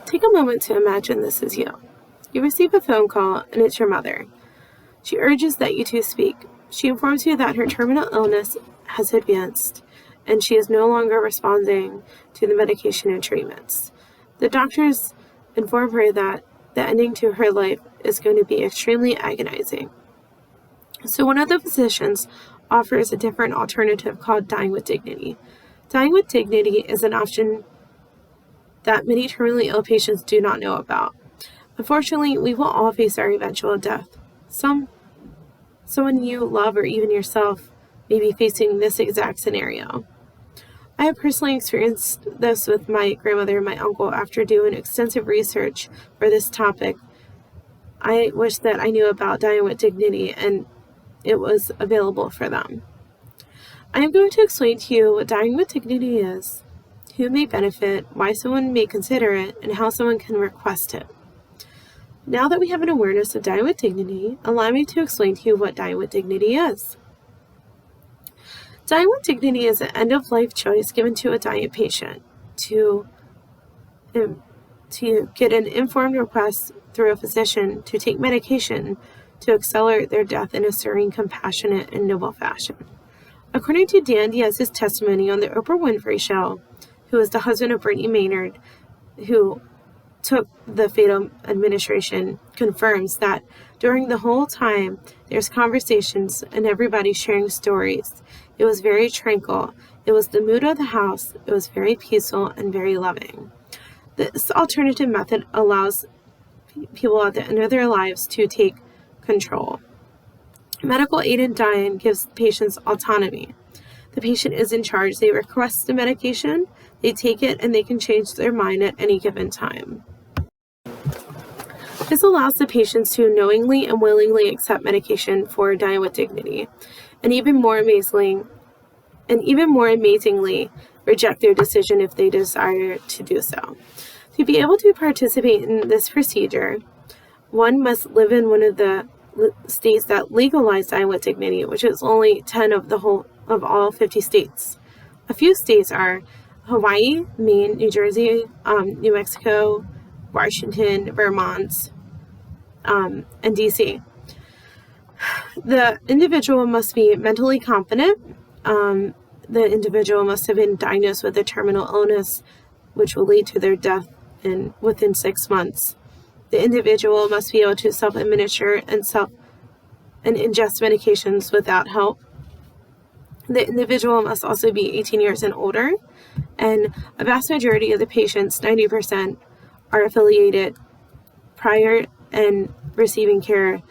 Take a moment to imagine this is you. You receive a phone call, and it's your mother. She urges that you two speak. She informs you that her terminal illness has advanced, and she is no longer responding to the medication and treatments. The doctors inform her that the ending to her life is going to be extremely agonizing. So one of the physicians offers a different alternative called dying with dignity. Dying with dignity is an option that many terminally ill patients do not know about. Unfortunately, we will all face our eventual death. Someone you love or even yourself may be facing this exact scenario. I have personally experienced this with my grandmother and my uncle after doing extensive research for this topic. I wish that I knew about dying with dignity and it was available for them. I am going to explain to you what dying with dignity is, who may benefit, why someone may consider it, and how someone can request it. Now that we have an awareness of dying with dignity, allow me to explain to you what dying with dignity is. Dying with dignity is an end-of-life choice given to a dying patient to get an informed request through a physician to take medication to accelerate their death in a serene, compassionate, and noble fashion. According to Dan Diaz's testimony on the Oprah Winfrey Show, who is the husband of Brittany Maynard, who took the fatal administration, confirms that during the whole time, there's conversations and everybody sharing stories. It was very tranquil. It was the mood of the house. It was very peaceful and very loving. This alternative method allows people at the end of their lives to take control. Medical aid in dying gives patients autonomy. The patient is in charge. They request the medication, they take it, and they can change their mind at any given time. This allows the patients to knowingly and willingly accept medication for dying with dignity, and even more amazingly, reject their decision if they desire to do so. To be able to participate in this procedure, one must live in one of the states that legalize dying with dignity, which is only 10 of all 50 states. A few states are Hawaii, Maine, New Jersey, New Mexico, Washington, Vermont, and DC. The individual must be mentally competent. The individual must have been diagnosed with a terminal illness, which will lead to their death within 6 months. The individual must be able to self-administer and ingest medications without help. The individual must also be 18 years and older, and a vast majority of the patients, 90%, are affiliated prior and receiving care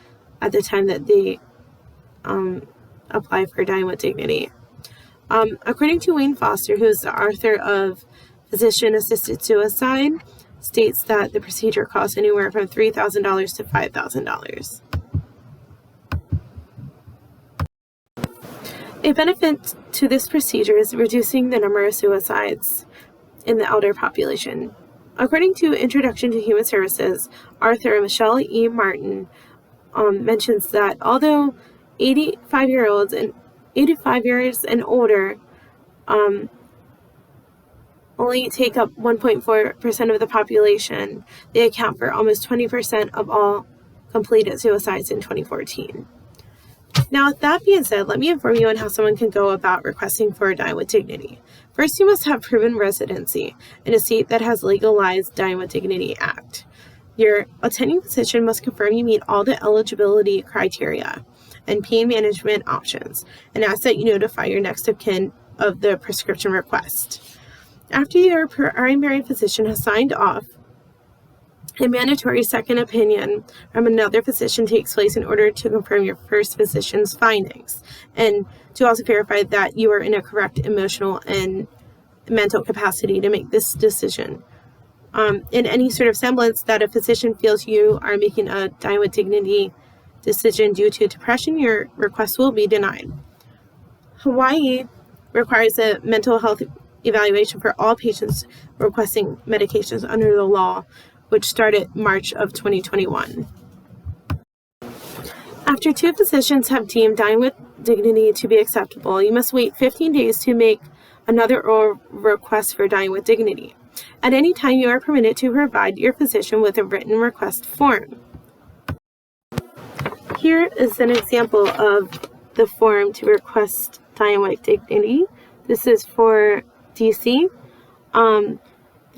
at the time that they apply for dying with dignity. According to Wayne Foster, who is the author of Physician-Assisted Suicide, states that the procedure costs anywhere from $3,000 to $5,000. A benefit to this procedure is reducing the number of suicides in the elder population. According to Introduction to Human Services, author Michelle E. Martin mentions that although 85 years and older only take up 1.4% of the population, they account for almost 20% of all completed suicides in 2014. Now, with that being said, let me inform you on how someone can go about requesting for dying with dignity. First, you must have proven residency in a state that has legalized Dying with Dignity Act. Your attending physician must confirm you meet all the eligibility criteria and pain management options, and ask that you notify your next of kin of the prescription request. After your primary physician has signed off, a mandatory second opinion from another physician takes place in order to confirm your first physician's findings and to also verify that you are in a correct emotional and mental capacity to make this decision. In any sort of semblance that a physician feels you are making a dying with dignity decision due to depression, your request will be denied. Hawaii requires a mental health evaluation for all patients requesting medications under the law, which started March of 2021. After 2 physicians have deemed dying with dignity to be acceptable, you must wait 15 days to make another oral request for dying with dignity. At any time, you are permitted to provide your physician with a written request form. Here is an example of the form to request dying with dignity. This is for DC. The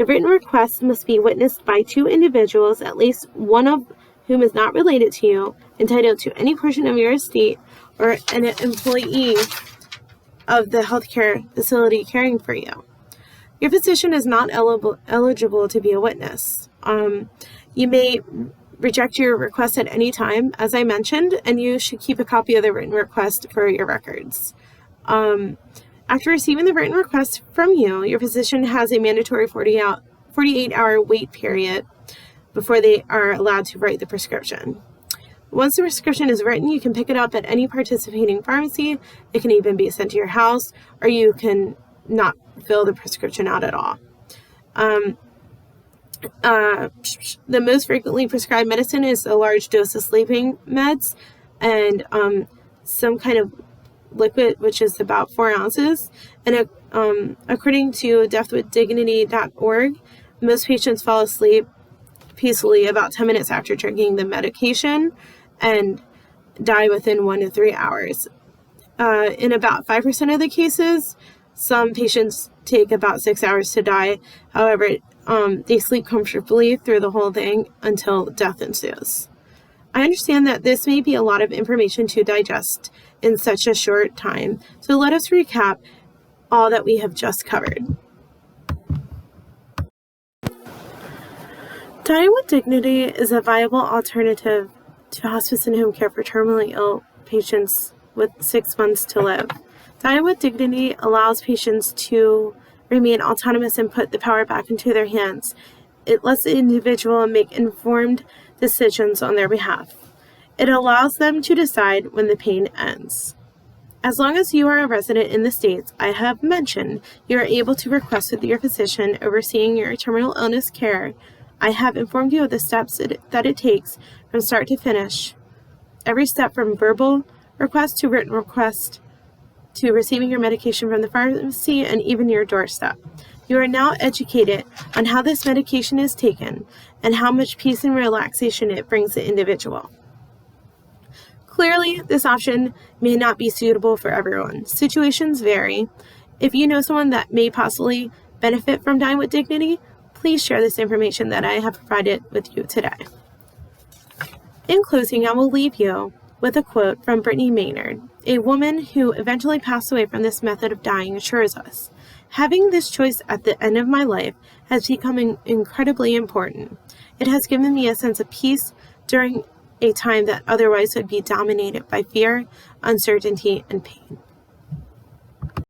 written request must be witnessed by 2 individuals, at least one of whom is not related to you, entitled to any portion of your estate, or an employee of the healthcare facility caring for you. Your physician is not eligible to be a witness. You may reject your request at any time, as I mentioned, and you should keep a copy of the written request for your records. After receiving the written request from you, your physician has a mandatory 48-hour wait period before they are allowed to write the prescription. Once the prescription is written, you can pick it up at any participating pharmacy. It can even be sent to your house, or you can not fill the prescription out at all. The most frequently prescribed medicine is a large dose of sleeping meds and some kind of liquid, which is about 4 ounces. And according to deathwithdignity.org, most patients fall asleep peacefully about 10 minutes after drinking the medication and die within 1 to 3 hours. In about 5% of the cases, some patients take about 6 hours to die. However, they sleep comfortably through the whole thing until death ensues. I understand that this may be a lot of information to digest in such a short time, so let us recap all that we have just covered. Dying with dignity is a viable alternative to hospice and home care for terminally ill patients with 6 months to live. Dying with dignity allows patients to remain autonomous and put the power back into their hands. It lets the individual make informed decisions on their behalf. It allows them to decide when the pain ends. As long as you are a resident in the states I have mentioned, you are able to request with your physician overseeing your terminal illness care. I have informed you of the steps that it takes from start to finish. Every step from verbal request to written request to receiving your medication from the pharmacy and even your doorstep. You are now educated on how this medication is taken and how much peace and relaxation it brings the individual. Clearly, this option may not be suitable for everyone. Situations vary. If you know someone that may possibly benefit from Dying with Dignity, please share this information that I have provided with you today. In closing, I will leave you with a quote from Brittany Maynard, a woman who eventually passed away from this method of dying, assures us, "Having this choice at the end of my life has become incredibly important. It has given me a sense of peace during a time that otherwise would be dominated by fear, uncertainty, and pain."